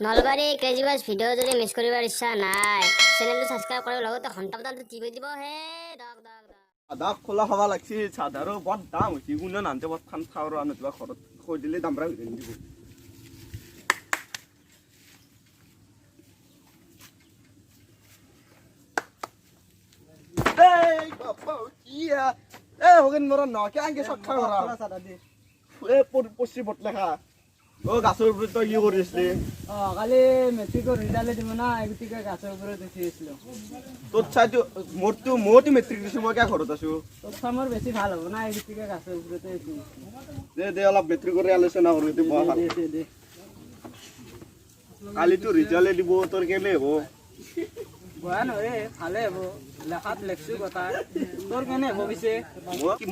Nalbari crazy bus video' যদি miss কৰিবৰ ইচ্ছা নাই চেনেলটো ছাবস্ক্ৰাইব কৰি লগতে ঘণ্টা বজাটো টিপি দিব হে দাব খোলা খাব লাগছি চাধাৰো বৰ দাম হৈছে কোনে নানতে বৰ ঠান খাওঁ আনো কিবা ঘৰত থৈ দিলে দামৰা হৈ দিব গাছৰ ওপৰত তই কি কৰিছিলি কালি মেট্ৰিকৰ ৰিজাল্ট দিব না গতিকে গাছৰ ওপৰত উঠি আছিলো তোৰ চাইটো মইতো মেট্ৰিক দিছো মই কিয় ঘৰত আছো তোৰ চাই মোৰ বেছি ভাল হ'ব না গতিকে গাছৰ ওপৰতে উঠি দে অলপ মেট্ৰিকৰে আলোচনা কৰো দে কালিতো ৰিজাল্ট দিব তোৰ কেলে হ'ব বেয়া নহয় ভালে হ'ব লেখাত লেখছো কথা তোৰ কেনে হ'ব পিছে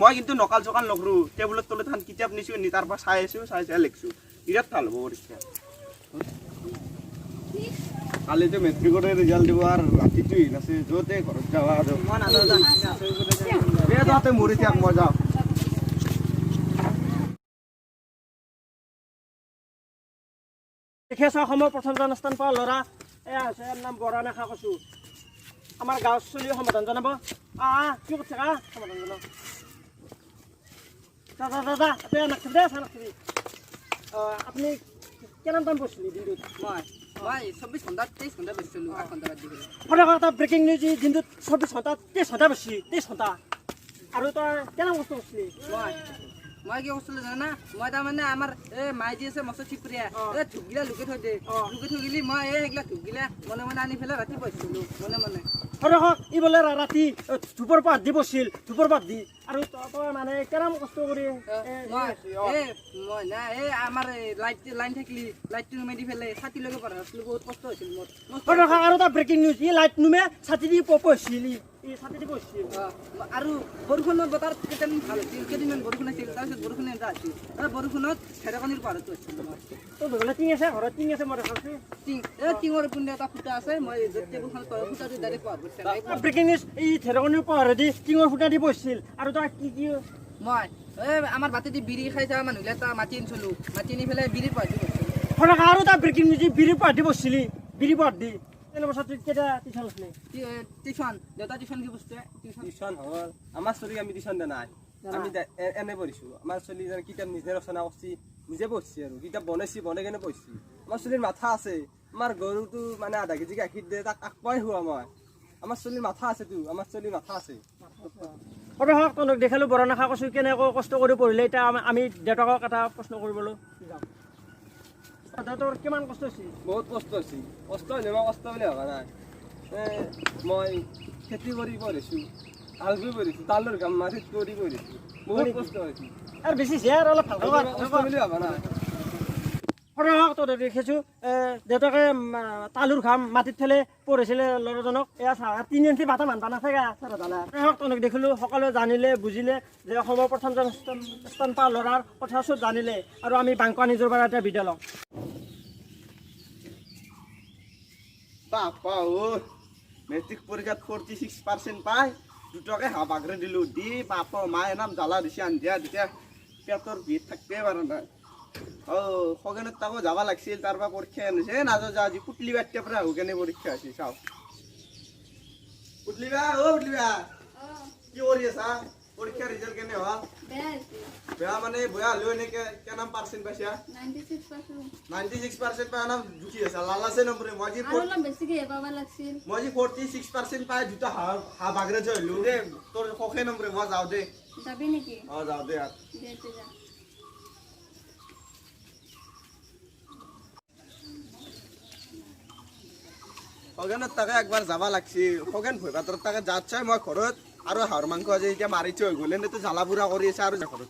মই কিন্তু নকাল চকাল নকৰো টেবুলত তলত এখন কিতাপ নিছো নি তাৰ পৰা চাই আছো চাই লিখছো বিৰাট ভাল হ'ব পৰীক্ষা কালিতো মেট্ৰিকৰে ৰিজাল্ট দিব আৰু ৰাতিটো আছে য'তে ঘৰত যাবা মই নাযাওঁ গাছৰ ওপৰতে তাতে মৰি থাক মই যাওঁ দেখি আছো অসমৰ প্ৰথম স্থান পোৱা ল'ৰা এয়া হৈছে ইয়াৰ নাম বৰা নেখা কচু আমাৰ গাঁৱৰ চলিও সমাধান জনাব কি কৰিছে সমাধান জনাব দাদা এতিয়া নাখাবি দে চাহ নাখাবি আপুনি কিমান টাইম পঢ়িছিলি দিনটোত মই 24 ঘণ্টা 23 ঘণ্টা বহিছিলোঁ 8 ঘণ্টা বাদ দি এটা ব্ৰেকিং নিউজ দিনটোত 24 ঘণ্টা 23 ঘণ্টা বহিছি 23 ঘণ্টা আৰু তই কেনে কষ্ট কৰিছিলি মই কি কৰিছিলোঁ জানা মই তাৰমানে আমাৰ মাই যি আছে মস্ত চিপৰীয়া ধূপগিলা লুকাই থৈ দিয়ে লুকাই থৈ গেলি মই সেইগিলা ধূপগিলা মনে মনে আনি পেলাই ৰাতি পঢ়িছিলোঁ মনে মনে ই বোলে ৰাতি ধূপৰ পাত দি বছিল ধূপৰ পাত দি আৰু তই মানে কেৰাম কষ্ট কৰি মই না আমাৰ লাইন থাকিলি লাইটটো নুমাই দি পেলাই ছাতিলৈকে পঢ়া আছিলোঁ বহুত কষ্ট হৈছিল মোৰ আৰু এটা ব্ৰেকিং নিউজ ই লাইট নুমে ছাতি দি পঢ়িছিল ছাতি দি পঢ়িছিল আৰু বৰষুণৰ বতৰ কেইটামান ভাল হৈছিল কেইদিনমান বৰষুণ আছিল তাৰপিছত বৰষুণ এটা আছিল বৰষুণত ঢেৰেকনিৰ পাহাৰতো হৈছিল তোৰ ঘৰলৈ টিং আছে ঘৰত টিং আছে মই দেখাইছোঁ টিঙৰ পুণ্য এটা ফুটা আছে মই টেবুলখন ফুটাটো ডাইৰেক্ট পাহাৰ ব্ৰেকিং নিউজ এই ঢেৰেকনিৰ পাহাৰেদি টিঙৰ ফুটা দি পঢ়িছিল আৰু তই কি মই আমাৰ বাটেদি বিৰি খাই থকা মানুহবিলাক এটা মাটি আনিছিলোঁ মাটি আনি পেলাই বিৰিৰ পাহাৰটো গৈছিলোঁ আৰু এটা ব্ৰেকিং নিউজ বিৰিৰ পাহাৰ দি বহিছিলি বিৰি পাহাৰ দি কেইটা টিউশ্যন আছিলে টিউশ্যন দেউতা টিউশ্যন কি বস্তু টিউশ্যন হ'ল আমাৰ ছোৱালীক আমি টিউশ্যন দিয়া নাই আমি এনে পঢ়িছোঁ আমাৰ ছোৱালী কিতাপ নিজে ৰচনা কৰিছে নিজে পঢ়িছে আৰু কিতাপ বনাই কেনে পঢ়িছে আমাৰ ছোৱালীৰ মাথা আছে আমাৰ গৰুটো মানে আধা কেজি গাখীৰ দিয়ে তাক আকপাই হোৱা মই আমাৰ ছোৱালীৰ মাথা আছেতো আমাৰ ছোৱালীৰ মাথা আছে তহঁতক দেখালোঁ বৰা নাখা কৈছোঁ কেনেকৈ কষ্ট কৰি পঢ়িলে এতিয়া আমি দেউতাকক এটা প্ৰশ্ন কৰিবলৈ যাওঁ তোৰ কিমান কষ্ট হৈছে বহুত কষ্ট হৈছে কষ্ট হ'লে মই কষ্ট বুলি ভবা নাই মই খেতি কৰি পঢ়িছোঁ আলু পঢ়িছোঁ তালৰ কাম মাটিত কৰি পঢ়িছোঁ বহুত কষ্ট হৈছে আৰু বেছি আৰু অলপ ভালকৈ কষ্ট বুলি ভবা নাই তহঁতক দেখিছোঁ দেউতাকে তালুৰ ঘাম মাটিত ফেলে পঢ়িছিলে ল'ৰাজনক এয়া চা 3 ইঞ্চি বাটা মান নাথাকে তহঁতক দেখিলোঁ সকলোৱে জানিলে বুজিলে যে অসমৰ প্ৰথম স্থান পোৱা ল'ৰাৰ কথা চব জানিলে আৰু আমি বাংকা নিজৰ পৰা এটা ভিডিঅ' লওঁ বাপা মেট্ৰিক পৰীক্ষাত 46% পাই 2 টকা বাগৰে দিলোঁ দি বাপা মায়ে নাম জ্বালা দিছে আন্ধিয়া তেতিয়া পেটৰ ভিৰ থাকিবই পৰা নাই খগেনত তাকো যাব লাগিছিল তাৰ পৰা পৰীক্ষা আনিছে নাযাওঁ যা আজি পুতলি বাট্যাৰ পৰা আহো কেনে পৰীক্ষা হৈছে চাওঁ পুতলিবা কি কৰি আছা পৰীক্ষাৰ ৰিজাল্ট কেনে হ'ল বেয়া মানে বেয়া হ'লেও এনেকে কেনাম পাৰ্চেণ্ট পাইছা 96% পাই নাম জুখি আছা লালাছে নম্বৰে মই যি 46% পাই দুটা হা বাগৰে যাইলো দে তোৰ খখে নম্বৰে মই যাওঁ দে যাবি নেকি যাওঁ দে খগেনত তাকে একবাৰ যাব লাগিছিল খগেন ভয় পাতৰত তাকে যাত চাই মই ঘৰত আৰু হাঁহৰ মাংস আজি এতিয়া মাৰি থৈ গ'লে জ্বালা বুঢ়া কৰি আছে আৰু ঘৰত